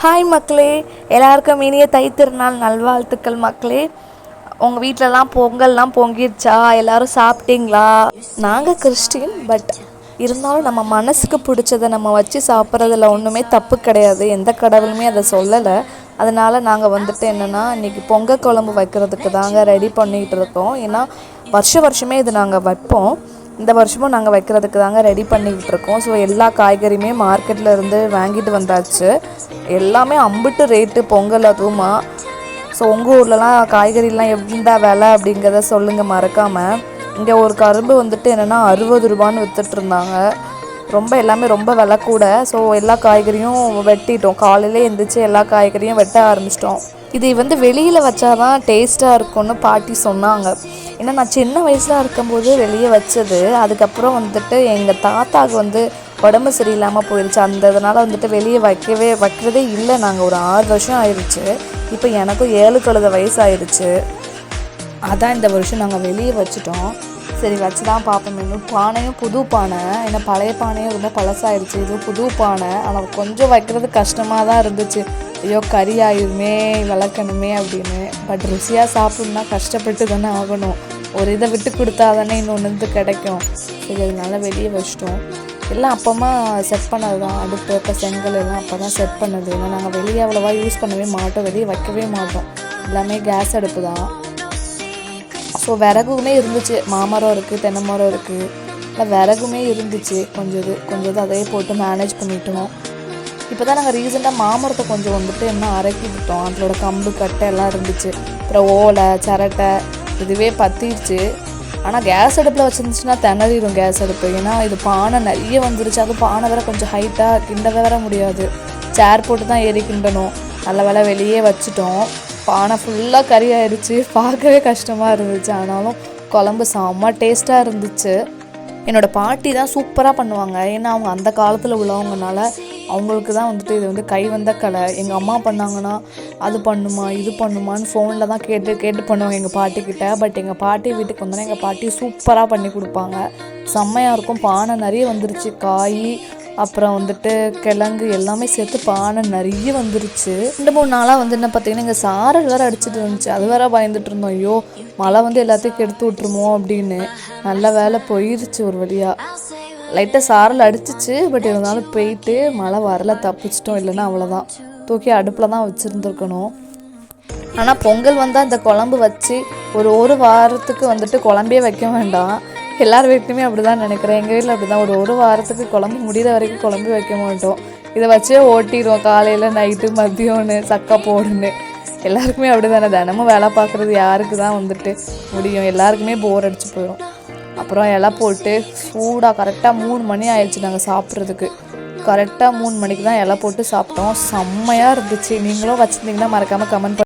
Hi மக்களே, எல்லாருக்கும் இனிய தைத்திருநாள் நல்வாழ்த்துக்கள் மக்களே. உங்கள் வீட்டிலலாம் பொங்கல்லாம் பொங்கிடுச்சா? எல்லோரும் சாப்பிட்டீங்களா? நாங்கள் கிறிஸ்டின், பட் இருந்தாலும் நம்ம மனசுக்கு பிடிச்சதை நம்ம வச்சு சாப்பிட்றதுல ஒன்றுமே தப்பு கிடையாது. எந்த கடவுளுமே அதை சொல்லலை. அதனால் நாங்கள் வந்துட்டு என்னென்னா இன்றைக்கி பொங்கல் குழம்பு வைக்கிறதுக்கு தாங்க ரெடி பண்ணிகிட்டு இருக்கோம். ஏன்னா வருஷமே இது நாங்கள் வைப்போம். இந்த வருஷமும் நாங்கள் வைக்கிறதுக்கு தாங்க ரெடி பண்ணிக்கிட்டு இருக்கோம். ஸோ எல்லா காய்கறியுமே மார்க்கெட்டில் இருந்து வாங்கிட்டு வந்தாச்சு. எல்லாமே அம்பிட்டு ரேட்டு பொங்கல் அதுவுமா. ஸோ உங்கள் ஊர்லலாம் காய்கறிலாம் எவ்வளோ விலை அப்படிங்கிறத சொல்லுங்கள் மறக்காமல். இங்கே ஒரு கரும்பு வந்துட்டு என்னென்னா 60 ரூபான்னு விற்றுட்ருந்தாங்க. எல்லாமே ரொம்ப விலை கூட. ஸோ எல்லா காய்கறியும் வெட்டிட்டோம். காலையிலே எழுந்திரிச்சு எல்லா காய்கறியும் வெட்ட ஆரம்பிச்சிட்டோம். இது வெளியில் வச்சாதான் டேஸ்ட்டாக இருக்கும்னு பாட்டி சொன்னாங்க. ஏன்னா நான் சின்ன வயசில் இருக்கும்போது வெளியே வச்சது. அதுக்கப்புறம் வந்துட்டு எங்கள் தாத்தாவுக்கு உடம்பு சரியில்லாமல் போயிடுச்சு. இதனால் வந்துட்டு வெளியே வைக்கிறதே இல்லை. நாங்கள் ஒரு 6 வருஷம் ஆயிடுச்சு. இப்போ எனக்கும் 7 கழுத வயசு ஆயிடுச்சு. அதான் இந்த வருஷம் நாங்கள் வெளியே வச்சுட்டோம். சரி வச்சு தான் பார்ப்போம். இன்னும் பானையும் புது பானை, ஏன்னா பழைய பானையும் ரொம்ப பழசாயிடுச்சு. இது புது பானை. ஆனால் கொஞ்சம் வைக்கிறது கஷ்டமாக தான் இருந்துச்சு. ஐயோ கறி ஆயுமே விளக்கணுமே அப்படின்னு. பட் ருசியாக சாப்பிட்ணுன்னா கஷ்டப்பட்டு தானே ஆகணும். ஒரு இதை விட்டு கொடுத்தா தானே இன்னொன்று கிடைக்கும். சரி அதனால வெளியே வச்சிட்டோம். எல்லாம் அப்போமா செட் பண்ணது தான். அடுப்பு இப்போ செங்கல் எல்லாம் அப்போ தான் செட் பண்ணது. ஏன்னா நாங்கள் வெளியே அவ்வளோவா யூஸ் பண்ணவே மாட்டோம், வெளியே வைக்கவே மாட்டோம். எல்லாமே கேஸ் அடுப்பு தான். ஸோ விறகுமே இருந்துச்சு. மாமரம் இருக்குது, தென்னை மரம் இருக்குது. இல்லை விறகுமே இருந்துச்சு. கொஞ்சம் இது அதையே போட்டு மேனேஜ் பண்ணிட்டோம். இப்போ தான் நாங்கள் ரீசெண்டாக மாமரத்தை கொஞ்சம் வந்துட்டு இன்னும் அரைக்கி விட்டோம். அதோட கம்பு கட்டை எல்லாம் இருந்துச்சு. அப்புறம் ஓலை சிரட்டை இதுவே பற்றிடுச்சு. ஆனால் கேஸ் அடுப்பில் வச்சுருந்துச்சுன்னா திணறிடும் கேஸ் அடுப்பு. ஏன்னா இது பானை நிறைய வந்துருச்சு. அது பானை வேறு கொஞ்சம் ஹைட்டாக கிண்டவே வர முடியாது. சேர் போட்டு தான் ஏறி கிண்டணும். நல்ல வேலை வெளியே வச்சுட்டோம். பானை ஃபுல்லாக கறி ஆயிடுச்சு. பார்க்கவே கஷ்டமாக இருந்துச்சு. ஆனாலும் குழம்பு செம்ம டேஸ்ட்டாக இருந்துச்சு. என்னோடய பாட்டி தான் சூப்பராக பண்ணுவாங்க. ஏன்னா அவங்க அந்த காலத்தில் உள்ளவங்கனால அவங்களுக்கு தான் வந்துட்டு இது கை வந்த கலை. எங்கள் அம்மா பண்ணாங்கன்னா அது பண்ணுமா இது பண்ணுமான்னு ஃபோனில் தான் கேட்டு பண்ணுவாங்க எங்கள் பாட்டிக்கிட்ட. பட் எங்கள் பாட்டி வீட்டுக்கு வந்தோன்னா எங்கள் பாட்டி சூப்பராக பண்ணி கொடுப்பாங்க. செம்மையாக இருக்கும். பானை நிறைய வந்துருச்சு. காய் அப்புறம் வந்துட்டு கிழங்கு எல்லாமே சேர்த்து பானை நிறைய வந்துருச்சு. 2-3 நாளாக என்ன பார்த்தீங்கன்னா இங்கே சாரல் வேறு அடிச்சுட்டு இருந்துச்சு. அது வேற பயந்துட்டு இருந்தோம். ஐயோ மழை எல்லாத்தையும் கெடுத்து விட்டுருமோ அப்படின்னு. நல்ல வேலை போயிடுச்சு. ஒரு வழியாக லைட்டாக சாரல் அடிச்சிச்சு. பட் இருந்தாலும் போயிட்டு மழை வரல, தப்பிச்சிட்டோம். இல்லைன்னா அவ்வளோதான், தூக்கி அடுப்பில் தான் வச்சுருந்துருக்கணும். ஆனால் பொங்கல் வந்தால் இந்த குழம்பு வச்சு ஒரு வாரத்துக்கு குழம்பே வைக்க வேண்டாம். எல்லார் வீட்லையுமே அப்படி தான் நினைக்கிறேன். எங்கள் வீட்டில் அப்படி தான். ஒரு வாரத்துக்கு குழம்பு முடிகிற வரைக்கும் குழம்பு வைக்க மாட்டோம். இதை வச்சே ஓட்டிடுவோம். காலையில் நைட்டு மதியம்னு சக்கை போடுன்னு. எல்லாருக்குமே அப்படி தானே. தினமும் வேலை பார்க்குறது யாருக்கு தான் முடியும். எல்லாருக்குமே போர் அடிச்சு போயிடும். அப்புறம் இலை போட்டு சூடாக கரெக்டாக 3 மணி ஆயிடுச்சு நாங்கள் சாப்பிட்றதுக்கு. கரெக்டாக 3 மணிக்கு தான் இலை போட்டு சாப்பிட்டோம். செம்மையாக இருந்துச்சு. நீங்களும் வச்சுருந்தீங்கன்னா மறக்காமல் கமெண்ட்